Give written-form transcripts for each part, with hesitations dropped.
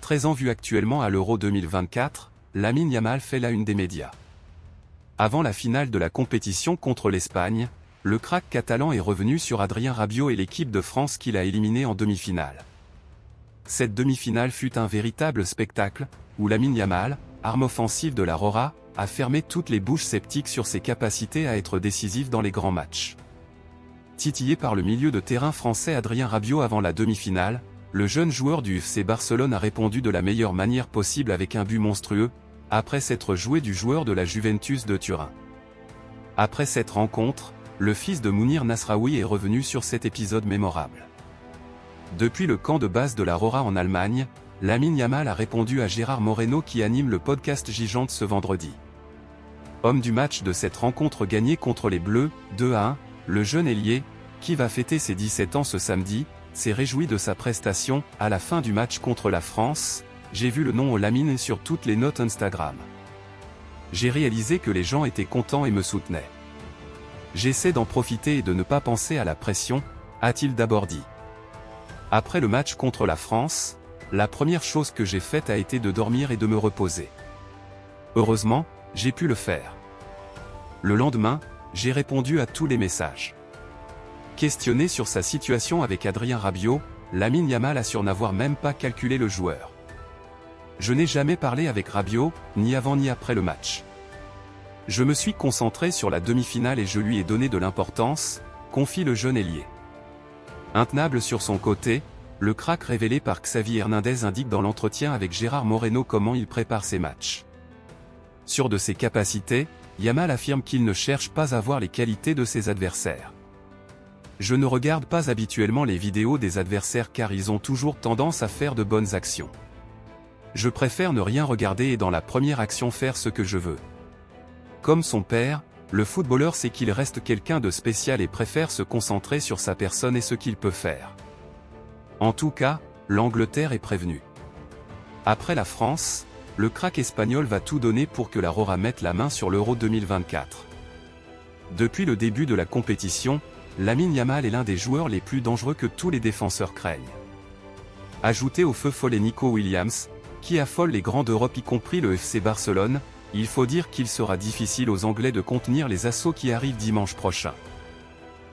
13 ans vu actuellement à l'Euro 2024, Lamine Yamal fait la une des médias. Avant la finale de la compétition contre l'Espagne, le crack catalan est revenu sur Adrien Rabiot et l'équipe de France qu'il a éliminé en demi-finale. Cette demi-finale fut un véritable spectacle, où Lamine Yamal, arme offensive de la Rora, a fermé toutes les bouches sceptiques sur ses capacités à être décisif dans les grands matchs. Titillé par le milieu de terrain français Adrien Rabiot avant la demi-finale, le jeune joueur du FC Barcelone a répondu de la meilleure manière possible avec un but monstrueux, après s'être joué du joueur de la Juventus de Turin. Après cette rencontre, le fils de Mounir Nasraoui est revenu sur cet épisode mémorable. Depuis le camp de base de la Rora en Allemagne, Lamine Yamal a répondu à Gérard Moreno qui anime le podcast Gigante ce vendredi. Homme du match de cette rencontre gagnée contre les Bleus, 2-1, le jeune ailier, qui va fêter ses 17 ans ce samedi, s'est réjoui de sa prestation. À la fin du match contre la France, j'ai vu le nom au Lamine sur toutes les notes Instagram. J'ai réalisé que les gens étaient contents et me soutenaient. J'essaie d'en profiter et de ne pas penser à la pression, a-t-il d'abord dit. Après le match contre la France, la première chose que j'ai faite a été de dormir et de me reposer. Heureusement, j'ai pu le faire. Le lendemain, j'ai répondu à tous les messages. Questionné sur sa situation avec Adrien Rabiot, Lamine Yamal assure n'avoir même pas calculé le joueur. Je n'ai jamais parlé avec Rabiot, ni avant ni après le match. Je me suis concentré sur la demi-finale et je lui ai donné de l'importance, confie le jeune ailier. Intenable sur son côté, le crack révélé par Xavi Hernandez indique dans l'entretien avec Gérard Moreno comment il prépare ses matchs. Sûr de ses capacités, Yamal affirme qu'il ne cherche pas à voir les qualités de ses adversaires. Je ne regarde pas habituellement les vidéos des adversaires car ils ont toujours tendance à faire de bonnes actions. Je préfère ne rien regarder et dans la première action faire ce que je veux. Comme son père, le footballeur sait qu'il reste quelqu'un de spécial et préfère se concentrer sur sa personne et ce qu'il peut faire. En tout cas, l'Angleterre est prévenue. Après la France, le crack espagnol va tout donner pour que la Rora mette la main sur l'Euro 2024. Depuis le début de la compétition, Lamine Yamal est l'un des joueurs les plus dangereux que tous les défenseurs craignent. Ajouté au feu follet Nico Williams, qui affole les grands d'Europe y compris le FC Barcelone, il faut dire qu'il sera difficile aux Anglais de contenir les assauts qui arrivent dimanche prochain.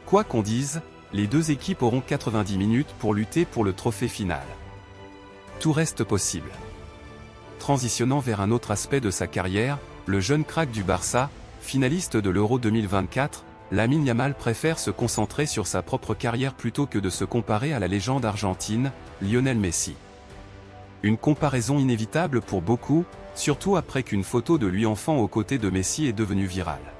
Quoi qu'on dise, les deux équipes auront 90 minutes pour lutter pour le trophée final. Tout reste possible. Transitionnant vers un autre aspect de sa carrière, le jeune crack du Barça, finaliste de l'Euro 2024, Lamine Yamal préfère se concentrer sur sa propre carrière plutôt que de se comparer à la légende argentine, Lionel Messi. Une comparaison inévitable pour beaucoup, surtout après qu'une photo de lui enfant aux côtés de Messi est devenue virale.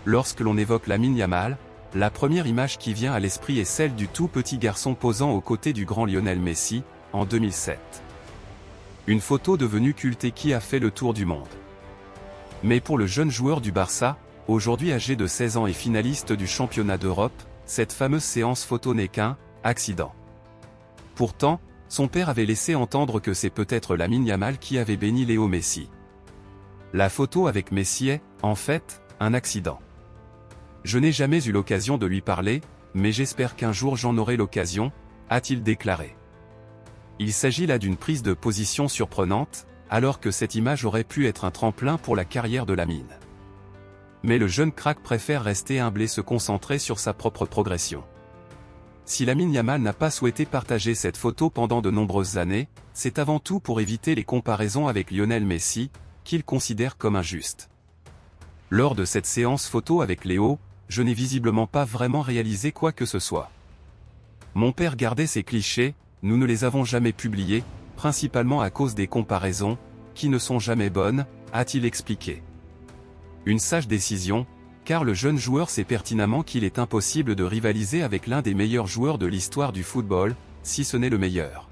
Lorsque l'on évoque Lamine Yamal, la première image qui vient à l'esprit est celle du tout petit garçon posant aux côtés du grand Lionel Messi, en 2007. Une photo devenue culte et qui a fait le tour du monde. Mais pour le jeune joueur du Barça, aujourd'hui âgé de 16 ans et finaliste du championnat d'Europe, cette fameuse séance photo n'est qu'un accident. Pourtant, son père avait laissé entendre que c'est peut-être Lamine Yamal qui avait béni Léo Messi. La photo avec Messi est, en fait, un accident. Je n'ai jamais eu l'occasion de lui parler, mais j'espère qu'un jour j'en aurai l'occasion, a-t-il déclaré. Il s'agit là d'une prise de position surprenante, alors que cette image aurait pu être un tremplin pour la carrière de Lamine. Mais le jeune crack préfère rester humble et se concentrer sur sa propre progression. Si Lamine Yamal n'a pas souhaité partager cette photo pendant de nombreuses années, c'est avant tout pour éviter les comparaisons avec Lionel Messi, qu'il considère comme injustes. Lors de cette séance photo avec Léo, je n'ai visiblement pas vraiment réalisé quoi que ce soit. Mon père gardait ces clichés, nous ne les avons jamais publiés, principalement à cause des comparaisons, qui ne sont jamais bonnes, a-t-il expliqué. Une sage décision, car le jeune joueur sait pertinemment qu'il est impossible de rivaliser avec l'un des meilleurs joueurs de l'histoire du football, si ce n'est le meilleur.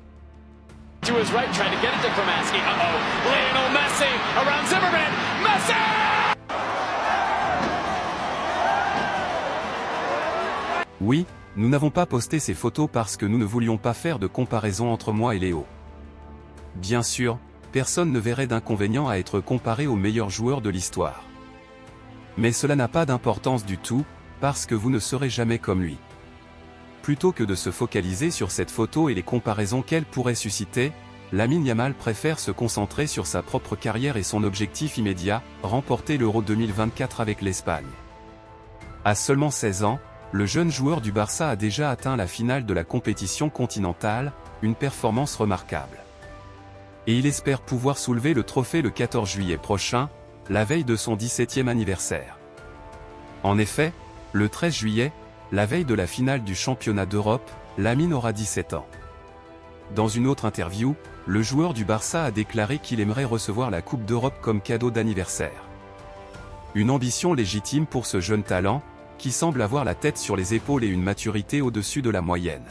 Oui, nous n'avons pas posté ces photos parce que nous ne voulions pas faire de comparaison entre moi et Léo. Bien sûr, personne ne verrait d'inconvénient à être comparé au meilleur joueur de l'histoire. Mais cela n'a pas d'importance du tout, parce que vous ne serez jamais comme lui. Plutôt que de se focaliser sur cette photo et les comparaisons qu'elle pourrait susciter, Lamine Yamal préfère se concentrer sur sa propre carrière et son objectif immédiat, remporter l'Euro 2024 avec l'Espagne. À seulement 16 ans, le jeune joueur du Barça a déjà atteint la finale de la compétition continentale, une performance remarquable. Et il espère pouvoir soulever le trophée le 14 juillet prochain, la veille de son 17e anniversaire. En effet, le 13 juillet, la veille de la finale du championnat d'Europe, Lamine aura 17 ans. Dans une autre interview, le joueur du Barça a déclaré qu'il aimerait recevoir la Coupe d'Europe comme cadeau d'anniversaire. Une ambition légitime pour ce jeune talent, qui semble avoir la tête sur les épaules et une maturité au-dessus de la moyenne.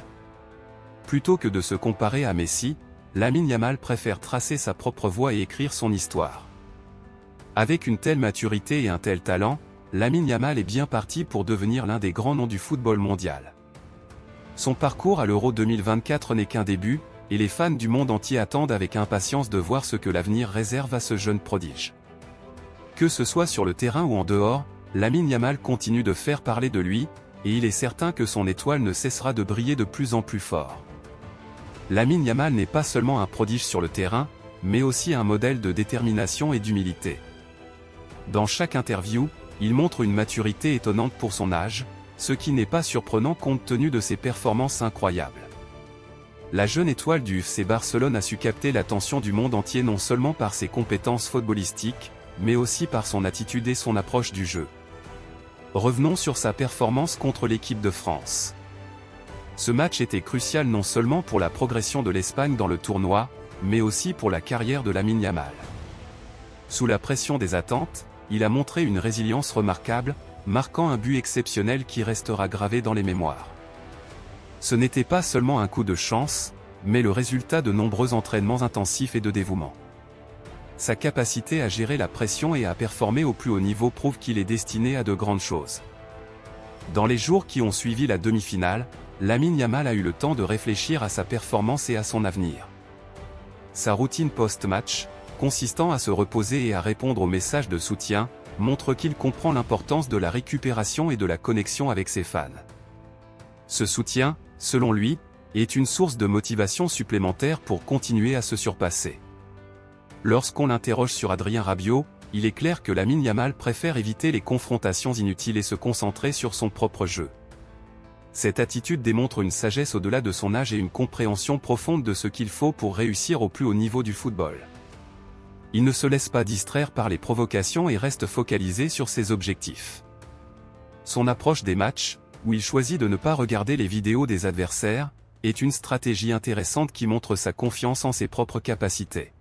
Plutôt que de se comparer à Messi, Lamine Yamal préfère tracer sa propre voie et écrire son histoire. Avec une telle maturité et un tel talent, Lamine Yamal est bien parti pour devenir l'un des grands noms du football mondial. Son parcours à l'Euro 2024 n'est qu'un début, et les fans du monde entier attendent avec impatience de voir ce que l'avenir réserve à ce jeune prodige. Que ce soit sur le terrain ou en dehors, Lamine Yamal continue de faire parler de lui, et il est certain que son étoile ne cessera de briller de plus en plus fort. Lamine Yamal n'est pas seulement un prodige sur le terrain, mais aussi un modèle de détermination et d'humilité. Dans chaque interview, il montre une maturité étonnante pour son âge, ce qui n'est pas surprenant compte tenu de ses performances incroyables. La jeune étoile du FC Barcelone a su capter l'attention du monde entier non seulement par ses compétences footballistiques, mais aussi par son attitude et son approche du jeu. Revenons sur sa performance contre l'équipe de France. Ce match était crucial non seulement pour la progression de l'Espagne dans le tournoi, mais aussi pour la carrière de Lamine Yamal. Sous la pression des attentes, il a montré une résilience remarquable, marquant un but exceptionnel qui restera gravé dans les mémoires. Ce n'était pas seulement un coup de chance, mais le résultat de nombreux entraînements intensifs et de dévouement. Sa capacité à gérer la pression et à performer au plus haut niveau prouve qu'il est destiné à de grandes choses. Dans les jours qui ont suivi la demi-finale, Lamine Yamal a eu le temps de réfléchir à sa performance et à son avenir. Sa routine post-match, consistant à se reposer et à répondre aux messages de soutien, montre qu'il comprend l'importance de la récupération et de la connexion avec ses fans. Ce soutien, selon lui, est une source de motivation supplémentaire pour continuer à se surpasser. Lorsqu'on l'interroge sur Adrien Rabiot, il est clair que Lamine Yamal préfère éviter les confrontations inutiles et se concentrer sur son propre jeu. Cette attitude démontre une sagesse au-delà de son âge et une compréhension profonde de ce qu'il faut pour réussir au plus haut niveau du football. Il ne se laisse pas distraire par les provocations et reste focalisé sur ses objectifs. Son approche des matchs, où il choisit de ne pas regarder les vidéos des adversaires, est une stratégie intéressante qui montre sa confiance en ses propres capacités.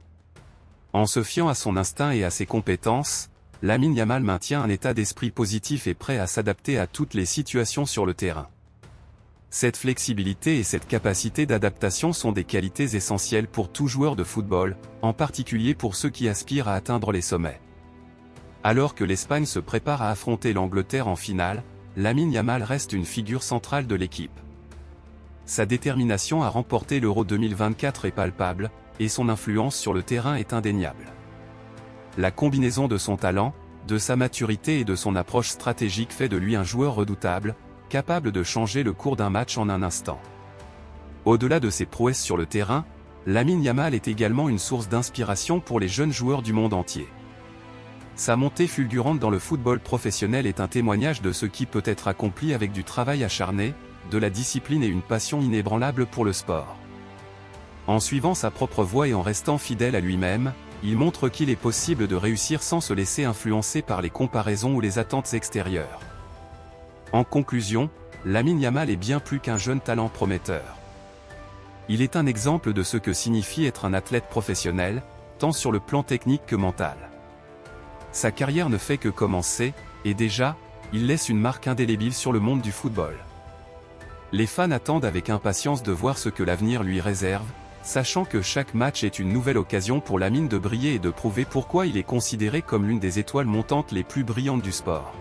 En se fiant à son instinct et à ses compétences, Lamine Yamal maintient un état d'esprit positif et prêt à s'adapter à toutes les situations sur le terrain. Cette flexibilité et cette capacité d'adaptation sont des qualités essentielles pour tout joueur de football, en particulier pour ceux qui aspirent à atteindre les sommets. Alors que l'Espagne se prépare à affronter l'Angleterre en finale, Lamine Yamal reste une figure centrale de l'équipe. Sa détermination à remporter l'Euro 2024 est palpable, et son influence sur le terrain est indéniable. La combinaison de son talent, de sa maturité et de son approche stratégique fait de lui un joueur redoutable, capable de changer le cours d'un match en un instant. Au-delà de ses prouesses sur le terrain, Lamine Yamal est également une source d'inspiration pour les jeunes joueurs du monde entier. Sa montée fulgurante dans le football professionnel est un témoignage de ce qui peut être accompli avec du travail acharné, de la discipline et une passion inébranlable pour le sport. En suivant sa propre voie et en restant fidèle à lui-même, il montre qu'il est possible de réussir sans se laisser influencer par les comparaisons ou les attentes extérieures. En conclusion, Lamine Yamal est bien plus qu'un jeune talent prometteur. Il est un exemple de ce que signifie être un athlète professionnel, tant sur le plan technique que mental. Sa carrière ne fait que commencer, et déjà, il laisse une marque indélébile sur le monde du football. Les fans attendent avec impatience de voir ce que l'avenir lui réserve, sachant que chaque match est une nouvelle occasion pour Lamine de briller et de prouver pourquoi il est considéré comme l'une des étoiles montantes les plus brillantes du sport.